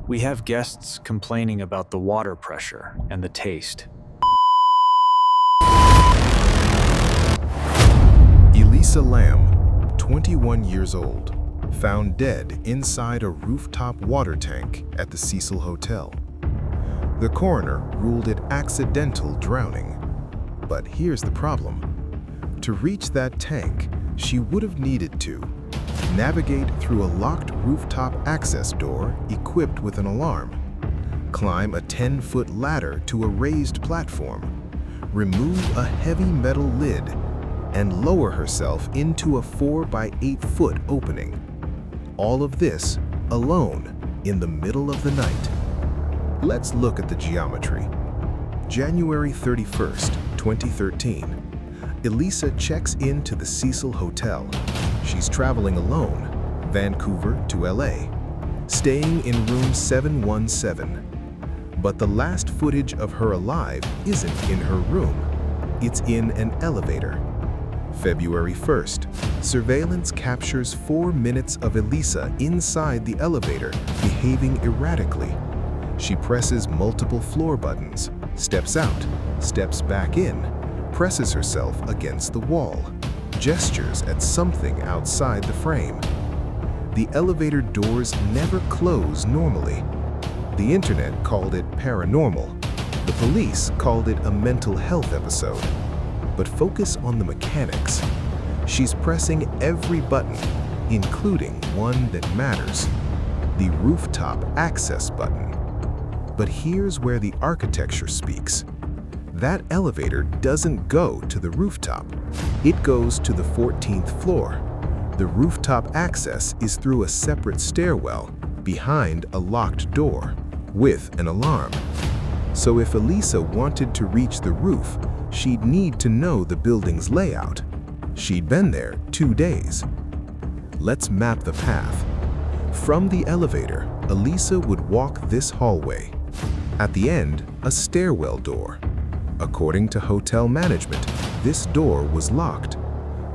We have guests complaining about the water pressure and the taste. Elisa Lam, 21 years old, found dead inside a rooftop water tank at the Cecil Hotel. The coroner ruled it accidental drowning. But here's the problem. To reach that tank, she would have needed to navigate through a locked rooftop access door equipped with an alarm, climb a 10-foot ladder to a raised platform, remove a heavy metal lid, and lower herself into a 4-by-8-foot opening. All of this alone in the middle of the night. Let's look at the geometry. January 31st, 2013. Elisa checks into the Cecil Hotel. She's traveling alone, Vancouver to LA, staying in room 717. But the last footage of her alive isn't in her room. It's in an elevator. February 1st, surveillance captures 4 minutes of Elisa inside the elevator, behaving erratically. She presses multiple floor buttons, steps out, steps back in, presses herself against the wall, gestures at something outside the frame. The elevator doors never close normally. The internet called it paranormal. The police called it a mental health episode. But focus on the mechanics. She's pressing every button, including one that matters, the rooftop access button. But here's where the architecture speaks. That elevator doesn't go to the rooftop. It goes to the 14th floor. The rooftop access is through a separate stairwell behind a locked door with an alarm. So if Elisa wanted to reach the roof, she'd need to know the building's layout. She'd been there 2 days. Let's map the path. From the elevator, Elisa would walk this hallway. At the end, a stairwell door. According to hotel management, this door was locked.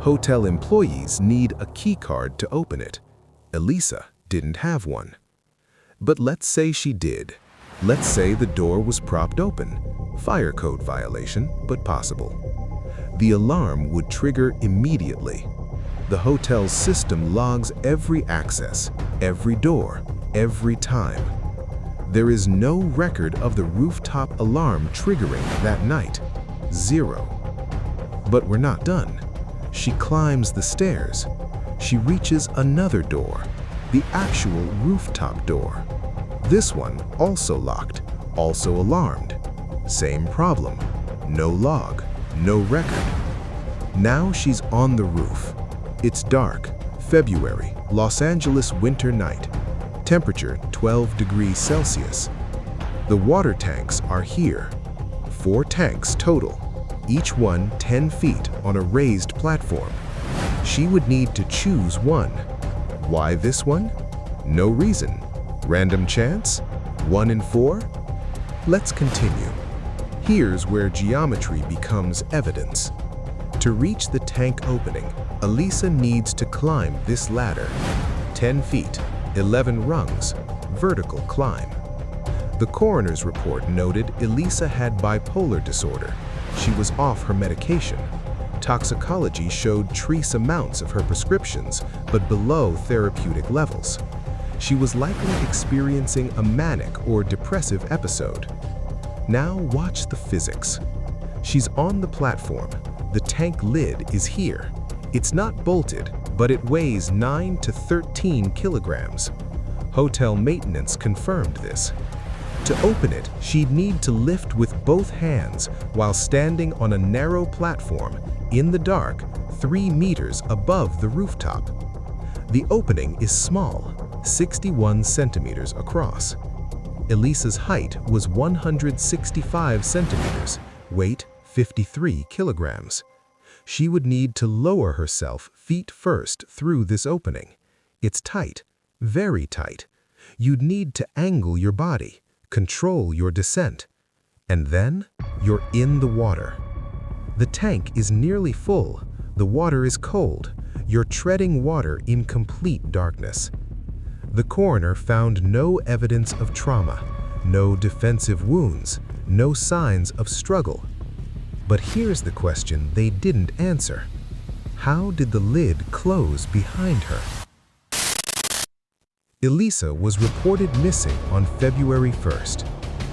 Hotel employees need a key card to open it. Elisa didn't have one. But let's say she did. Let's say the door was propped open. Fire code violation, but possible. The alarm would trigger immediately. The hotel's system logs every access, every door, every time. There is no record of the rooftop alarm triggering that night. 0. But we're not done. She climbs the stairs. She reaches another door, the actual rooftop door. This one also locked, also alarmed. Same problem. No log, no record. Now she's on the roof. It's dark, February, Los Angeles winter night. Temperature 12 degrees Celsius. The water tanks are here. 4 tanks total, each one 10 feet on a raised platform. She would need to choose one. Why this one? No reason. Random chance? 1 in 4? Let's continue. Here's where geometry becomes evidence. To reach the tank opening, Elisa needs to climb this ladder. 10 feet, 11 rungs, vertical climb. The coroner's report noted Elisa had bipolar disorder. She was off her medication. Toxicology showed trace amounts of her prescriptions, but below therapeutic levels. She was likely experiencing a manic or depressive episode. Now watch the physics. She's on the platform. The tank lid is here. It's not bolted, but it weighs 9 to 13 kilograms. Hotel maintenance confirmed this. To open it, she'd need to lift with both hands while standing on a narrow platform in the dark 3 meters above the rooftop. The opening is small, 61 centimeters across. Elisa's height was 165 centimeters, weight 53 kilograms. She would need to lower herself feet first through this opening. It's tight, very tight. You'd need to angle your body, control your descent. And then you're in the water. The tank is nearly full. The water is cold. You're treading water in complete darkness. The coroner found no evidence of trauma, no defensive wounds, no signs of struggle. But here's the question they didn't answer. How did the lid close behind her? Elisa was reported missing on February 1st.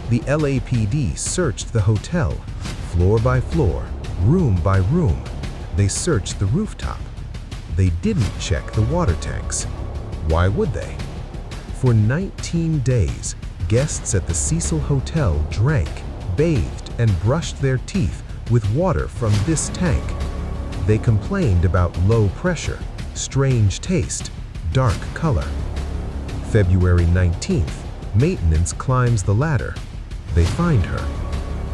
The LAPD searched the hotel, floor by floor, room by room. They searched the rooftop. They didn't check the water tanks. Why would they? For 19 days, guests at the Cecil Hotel drank, bathed, and brushed their teeth with water from this tank. They complained about low pressure, strange taste, dark color. February 19th, maintenance climbs the ladder. They find her,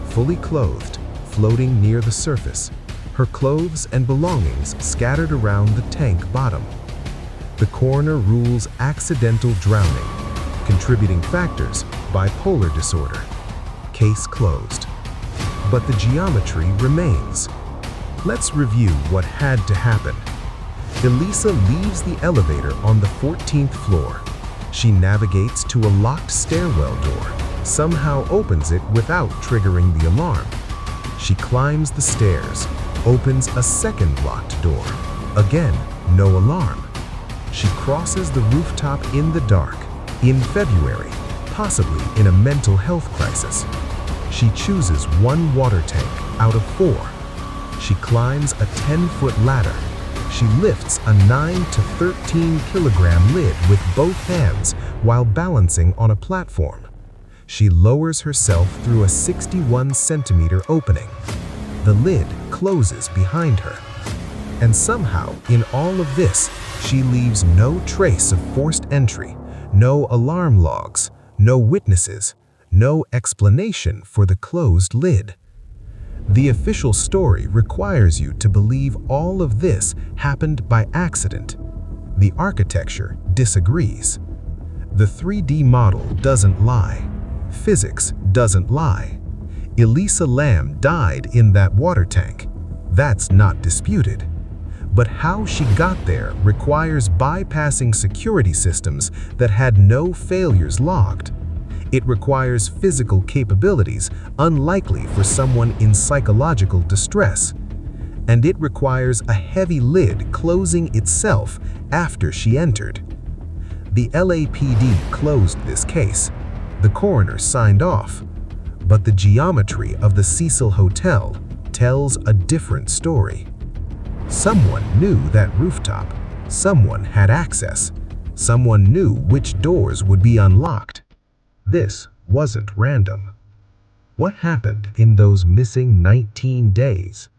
fully clothed, floating near the surface, her clothes and belongings scattered around the tank bottom. The coroner rules accidental drowning. Contributing factors, bipolar disorder. Case closed. But the geometry remains. Let's review what had to happen. Elisa leaves the elevator on the 14th floor. She navigates to a locked stairwell door, somehow opens it without triggering the alarm. She climbs the stairs, opens a second locked door. Again, no alarm. She crosses the rooftop in the dark, in February, possibly in a mental health crisis. She chooses one water tank out of 4. She climbs a 10-foot ladder. She lifts a 9 to 13 kilogram lid with both hands while balancing on a platform. She lowers herself through a 61-centimeter opening. The lid closes behind her. And somehow, in all of this, she leaves no trace of forced entry, no alarm logs, no witnesses, no explanation for the closed lid. The official story requires you to believe all of this happened by accident. The architecture disagrees. The 3D model doesn't lie. Physics doesn't lie. Elisa Lam died in that water tank. That's not disputed. But how she got there requires bypassing security systems that had no failures logged. It requires physical capabilities unlikely for someone in psychological distress. And it requires a heavy lid closing itself after she entered. The LAPD closed this case. The coroner signed off. But the geometry of the Cecil Hotel tells a different story. Someone knew that rooftop. Someone had access. Someone knew which doors would be unlocked. This wasn't random. What happened in those missing 19 days?